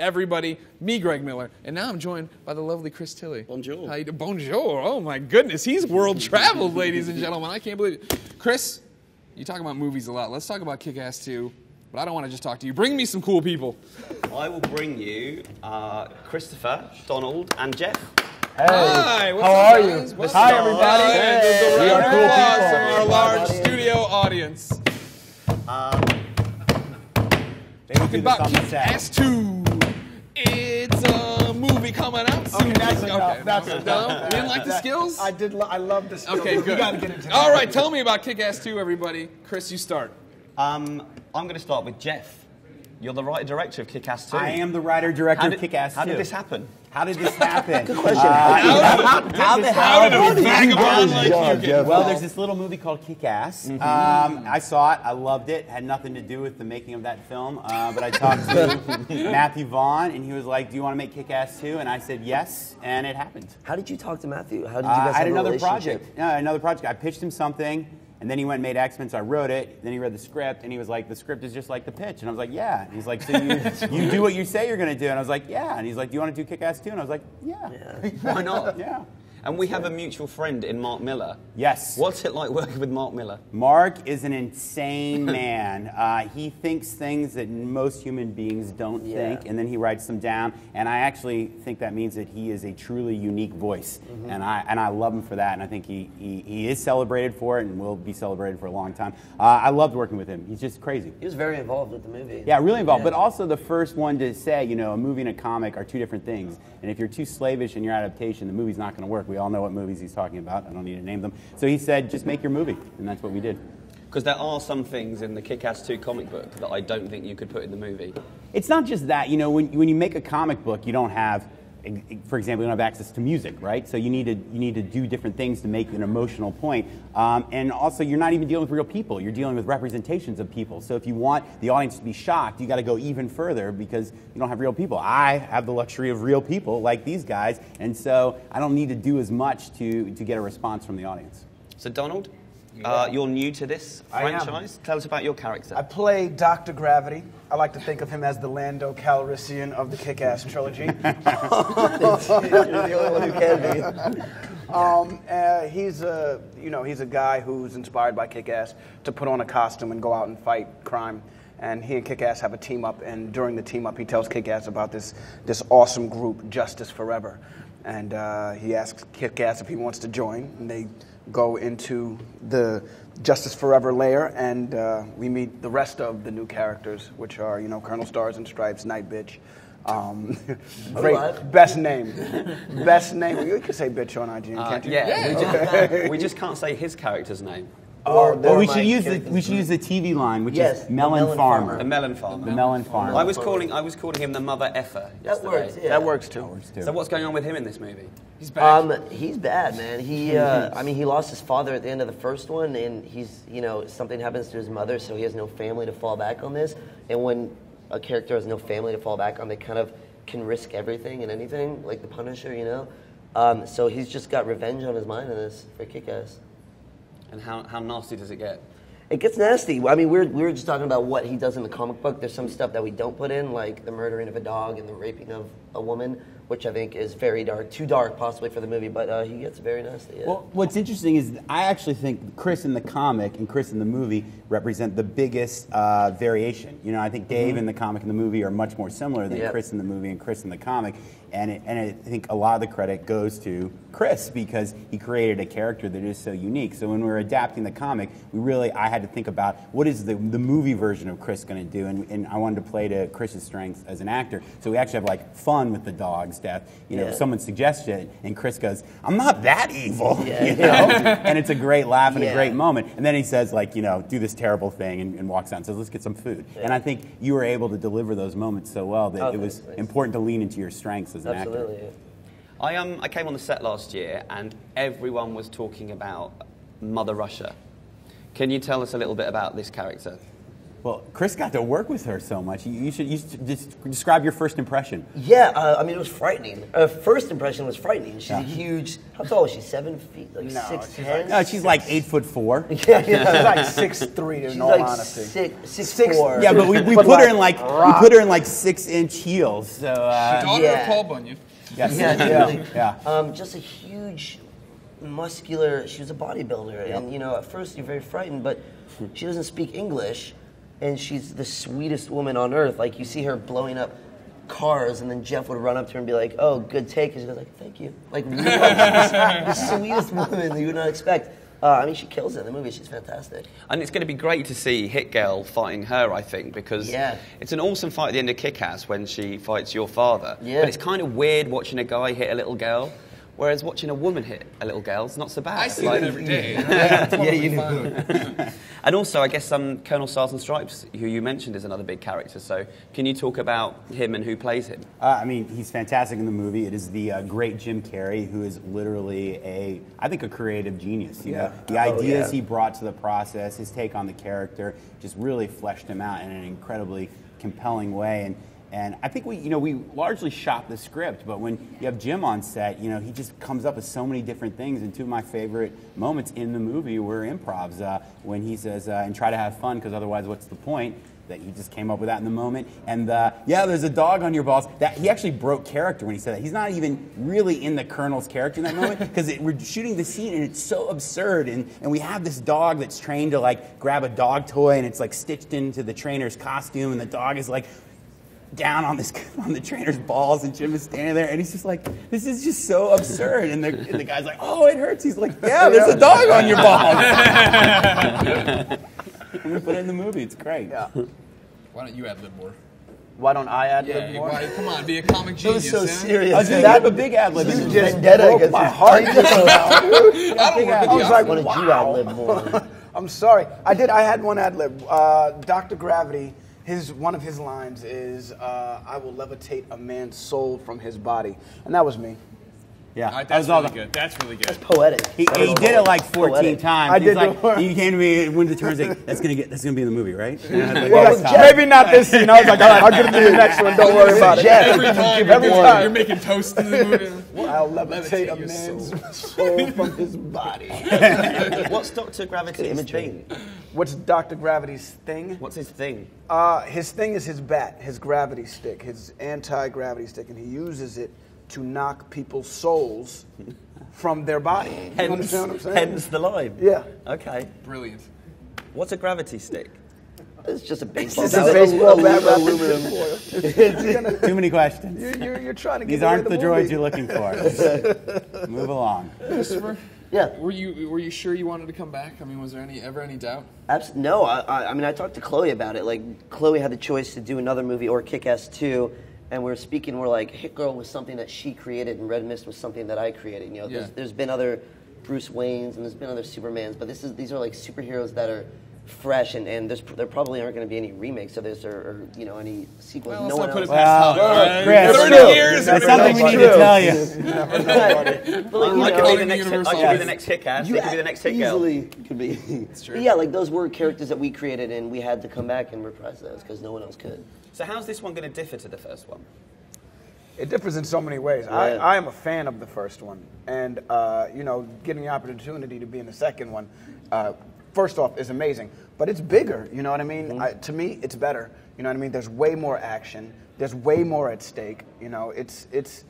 everybody. Me, Greg Miller. And now I'm joined by the lovely Chris Tilley. Bonjour. How you doing? Bonjour. Oh, my goodness. He's world-traveled, ladies and gentlemen. I can't believe it. Chris, you talk about movies a lot. Let's talk about Kick-Ass 2. But I don't want to just talk to you. Bring me some cool people. I will bring you Christopher, Donald, and Jeff. Hey, hi, how are you? Hi, everybody. Hey. We are cool people. From our large studio audience. Talking about Kick-Ass 2. It's a movie coming out soon. Okay, that's enough. That's no. enough. You didn't like the skills? I did. I love the skills. Okay, good. You got to get into All right, tell me about Kick-Ass 2, everybody. Chris, you start. I'm going to start with Jeff. You're the writer-director of Kick-Ass 2. I am the writer-director of Kick-Ass 2. How did this happen? How did this happen? Good question. How did a vagabond like you get Well, there's this little movie called Kick-Ass. I saw it. I loved it. Had nothing to do with the making of that film. But I talked to Matthew Vaughn, and he was like, do you want to make Kick-Ass 2? And I said yes, and it happened. How did you talk to Matthew? How did you guys have I had a another relationship? project. Yeah, another project. I pitched him something. And then he went and made X-Men, so I wrote it. Then he read the script, and he was like, the script is just like the pitch. And I was like, yeah. And he's like, so you do what you say you're going to do. And I was like, yeah. And he's like, do you want to do Kick-Ass 2? And I was like, yeah. Why not? Yeah. And we have a mutual friend in Mark Miller. Yes. What's it like working with Mark Miller? Mark is an insane man. He thinks things that most human beings don't think, and then he writes them down. And I actually think that means that he is a truly unique voice. And I love him for that. And I think he is celebrated for it and will be celebrated for a long time. I loved working with him. He's just crazy. He was very involved with the movie. Yeah, really involved. But also the first one to say, you know, a movie and a comic are two different things. And if you're too slavish in your adaptation, the movie's not going to work. We all know what movies he's talking about. I don't need to name them. So he said, just make your movie. And that's what we did. Because there are some things in the Kick-Ass 2 comic book that I don't think you could put in the movie. It's not just that. You know, when you make a comic book, you don't have, for example, you don't have access to music, right? So you need to do different things to make an emotional point. And also, you're not even dealing with real people. You're dealing with representations of people. So if you want the audience to be shocked, you got to go even further because you don't have real people. I have the luxury of real people like these guys, and so I don't need to do as much to get a response from the audience. So Donald, you're new to this franchise. Tell us about your character. I play Dr. Gravity. I like to think of him as the Lando Calrissian of the Kick-Ass trilogy. You're the only one who can be. He's a guy who's inspired by Kick-Ass to put on a costume and go out and fight crime. And he and Kick-Ass have a team up, and during the team up, he tells Kick-Ass about this awesome group, Justice Forever. And he asks Kick-Ass if he wants to join, and they go into the Justice Forever lair, and we meet the rest of the new characters, which are, you know, Colonel Stars and Stripes, Night Bitch. Great, best name. You can say bitch on IGN, can't you? Yeah. We just can't say his character's name. Well, we should use the TV line, which is Melon Farmer. The Melon Farmer. The Melon Farmer. I was calling him the mother effer. That works. Yeah. That works too. So what's going on with him in this movie? He's back. He's bad, man. He lost his father at the end of the first one, and something happens to his mother, so he has no family to fall back on this. And when a character has no family to fall back on, they kind of can risk everything and anything, like the Punisher, you know. So he's just got revenge on his mind in this for Kick-Ass. And how nasty does it get? It gets nasty. I mean, we were just talking about what he does in the comic book. There's some stuff that we don't put in, like the murdering of a dog and the raping of a woman, which I think is very dark, too dark possibly for the movie, but he gets very nasty. Yeah. Well, what's interesting is I actually think Chris in the comic and Chris in the movie represent the biggest variation. You know, I think Dave in the comic and the movie are much more similar than Chris in the movie and Chris in the comic. And I think a lot of the credit goes to Chris because he created a character that is so unique. So when we were adapting the comic, I had to think about what is the movie version of Chris going to do, and I wanted to play to Chris's strengths as an actor. So we actually have like fun with the dog's death. You know, someone suggests it, and Chris goes, "I'm not that evil," you know, and it's a great laugh and a great moment. And then he says, like, you know, do this terrible thing, and walks out and says, "Let's get some food." And I think you were able to deliver those moments so well that it was important to lean into your strengths as an actor. Yeah. I came on the set last year and everyone was talking about Mother Russia. Can you tell us a little bit about this character? Well, Chris got to work with her so much. You should just describe your first impression. Yeah, I mean, it was frightening. First impression was frightening. She's a huge. How tall is she? 7 feet, like 6'10". No, she's like 8'4". Yeah, She's like 6'3" in She's all like honesty. 6'4". Yeah, but we put her in like 6-inch heels. So Daughter of Paul Bunyan. yes. Yeah. Just a huge, muscular. She was a bodybuilder, and at first you're very frightened, but she doesn't speak English, and she's the sweetest woman on earth. Like you see her blowing up cars, and then Jeff would run up to her and be like, "Oh, good take," and she goes like, "Thank you." Like really, the sweetest woman that you would not expect. I mean, she kills it in the movie. She's fantastic. And it's going to be great to see Hit Girl fighting her, I think, because it's an awesome fight at the end of Kick-Ass when she fights your father. Yeah. But it's kind of weird watching a guy hit a little girl, whereas watching a woman hit a little girl is not so bad. I see that every day. Yeah, you do. And also, I guess Colonel Stars and Stripes, who you mentioned, is another big character. So can you talk about him and who plays him? I mean, he's fantastic in the movie. It is the great Jim Carrey, who is literally I think a creative genius. You know? The ideas he brought to the process, his take on the character, just really fleshed him out in an incredibly compelling way. And I think we largely shot the script, but when you have Jim on set, he just comes up with so many different things. And two of my favorite moments in the movie were improvs when he says, and try to have fun, because otherwise what's the point? That he just came up with that in the moment. And there's a dog on your balls. That he actually broke character when he said that. He's not even really in the Colonel's character in that moment, because we're shooting the scene and it's so absurd. And we have this dog that's trained to like grab a dog toy, and it's like stitched into the trainer's costume, and the dog is like down on the trainer's balls, and Jim is standing there, and he's just like, this is just so absurd. And the guy's like, oh, it hurts. He's like, yeah, there's a dog on your balls. And we put it in the movie. It's great. Yeah. Why don't you ad-lib more? Why don't I ad-lib more? Come on, be a comic genius. That was so serious. I was going to have a big ad-lib. You just broke my heart. I was like, why don't you ad-lib more? I'm sorry. I had one ad-lib. Dr. Gravity, one of his lines is, I will levitate a man's soul from his body. And that was me. Yeah, That's really good. That's really good. That's poetic. He did it like 14 times. I did. He came to me when the turns like, that's gonna be in the movie, right? Maybe not this scene. I was like, all right, I'll get it to the next one. Don't worry about it. Every time you're making toast in the movie. I'll levitate a man's soul from his body. What's Dr. Gravity's thing? What's Dr. Gravity's thing? What's his thing? His thing is his bat, his gravity stick, his anti-gravity stick, and he uses it to knock people's souls from their body. You understand what I'm saying? Hence the line. Yeah. Okay. Brilliant. What's a gravity stick? It's just a baseball It's a baseball bat wrapped in aluminum. Too many questions. You're trying to get These away aren't the droids movie. you're looking for. Move along. Christopher? Yeah. Were you sure you wanted to come back? I mean, was there ever any doubt? No, I mean, I talked to Chloe about it. Like, Chloe had the choice to do another movie or Kick-Ass 2, and we're speaking, we're like, Hit Girl was something that she created, and Red Mist was something that I created. There's been other Bruce Waynes, and there's been other Supermans, but these are like superheroes that are fresh, and there probably aren't going to be any remakes of this or any sequels. Well, no let's one not put else. it past Hollywood. Chris, 30 years. that's something we need to tell you. It could be the next Kick-Ass. It could be the next Hit Girl. Easily could be. It's true. Yeah, like those were characters that we created, and we had to come back and reprise those because no one else could. So how's this one going to differ to the first one? It differs in so many ways. Yeah. I am a fan of the first one, and getting the opportunity to be in the second one, first off, is amazing. But it's bigger. You know what I mean? Mm-hmm. To me, it's better. You know what I mean? There's way more action. There's way more at stake. It's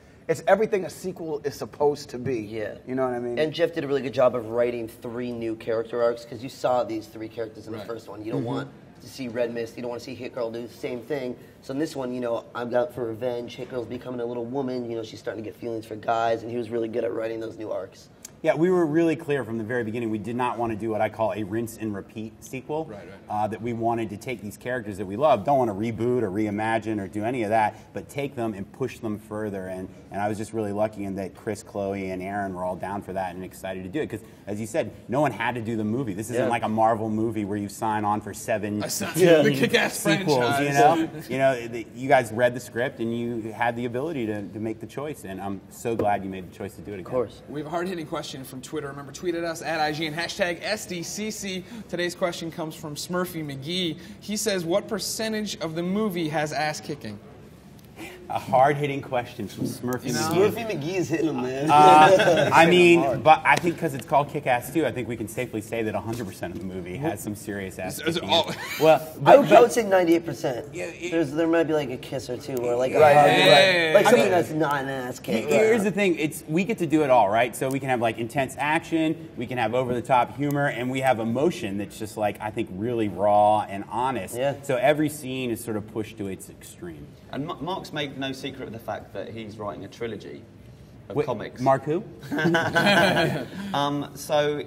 everything a sequel is supposed to be. Yeah. You know what I mean? And Jeff did a really good job of writing 3 new character arcs because you saw these 3 characters in the first one. You don't want to see Red Mist. You don't want to see Hit Girl do the same thing. So in this one, I'm out for revenge. Hit Girl's becoming a little woman. She's starting to get feelings for guys, and he was really good at writing those new arcs. Yeah, we were really clear from the very beginning. We did not want to do what I call a rinse and repeat sequel. Right. That we wanted to take these characters that we love, don't want to reboot or reimagine or do any of that, but take them and push them further. And I was just really lucky in that Chris, Chloe, and Aaron were all down for that and excited to do it. Because, as you said, no one had to do the movie. This isn't like a Marvel movie where you sign on for 7 the Kick-Ass sequels. franchise. You guys read the script and you had the ability to make the choice. And I'm so glad you made the choice to do it again. Of course. We have a hard-hitting question question from Twitter. Remember, tweet at us at IGN, hashtag SDCC. Today's question comes from Smurfy McGee. He says, what percentage of the movie has ass kicking? A hard-hitting question from Smurfy McGee. Smurfy McGee is hitting him, man. I mean, but I think because it's called Kick-Ass 2, I think we can safely say that 100% of the movie has some serious ass kicking. Well, I would say 98%. There might be like a kiss or two, or like a hug, like something that's not an ass kick. Here's the thing: we get to do it all, right? So we can have like intense action, we can have over-the-top humor, and we have emotion that's just like I think really raw and honest. Yeah. So every scene is sort of pushed to its extreme. And Mark's made no secret of the fact that he's writing a trilogy of comics. Mark who? So,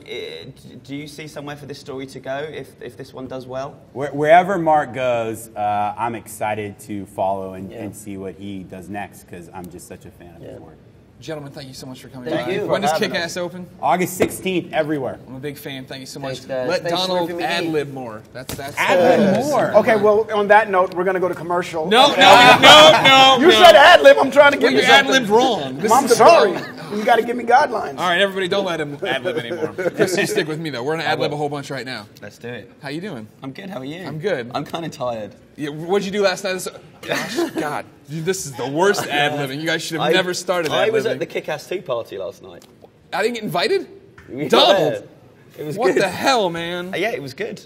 do you see somewhere for this story to go if this one does well? Wherever Mark goes, I'm excited to follow and see what he does next because I'm just such a fan of his work. Gentlemen, thank you so much for coming Thank by. you. When does Kick-Ass open? August 16th, everywhere. I'm a big fan. Thank you so much. Thanks, Let Thanks, Donald Smurfy McGee. ad-lib more. That's Ad-lib more. Okay, well, on that note, we're going to go to commercial. No. You said ad-lib. I'm trying to give You you something. ad-libbed wrong. I'm sorry. You got to give me guidelines. All right, everybody, don't let him ad-lib anymore. Chris, you stick with me, though. We're going to ad-lib a whole bunch right now. Let's do it. How you doing? I'm good. How are you? I'm good. I'm kind of tired. Yeah, what'd you do last night? Gosh, God. Dude, this is the worst ad-libbing. You guys should have never started ad-libbing. I was at the Kick-Ass 2 party last night. I didn't get invited? We were Donald! there. It was What good. the hell, man? Yeah, it was good.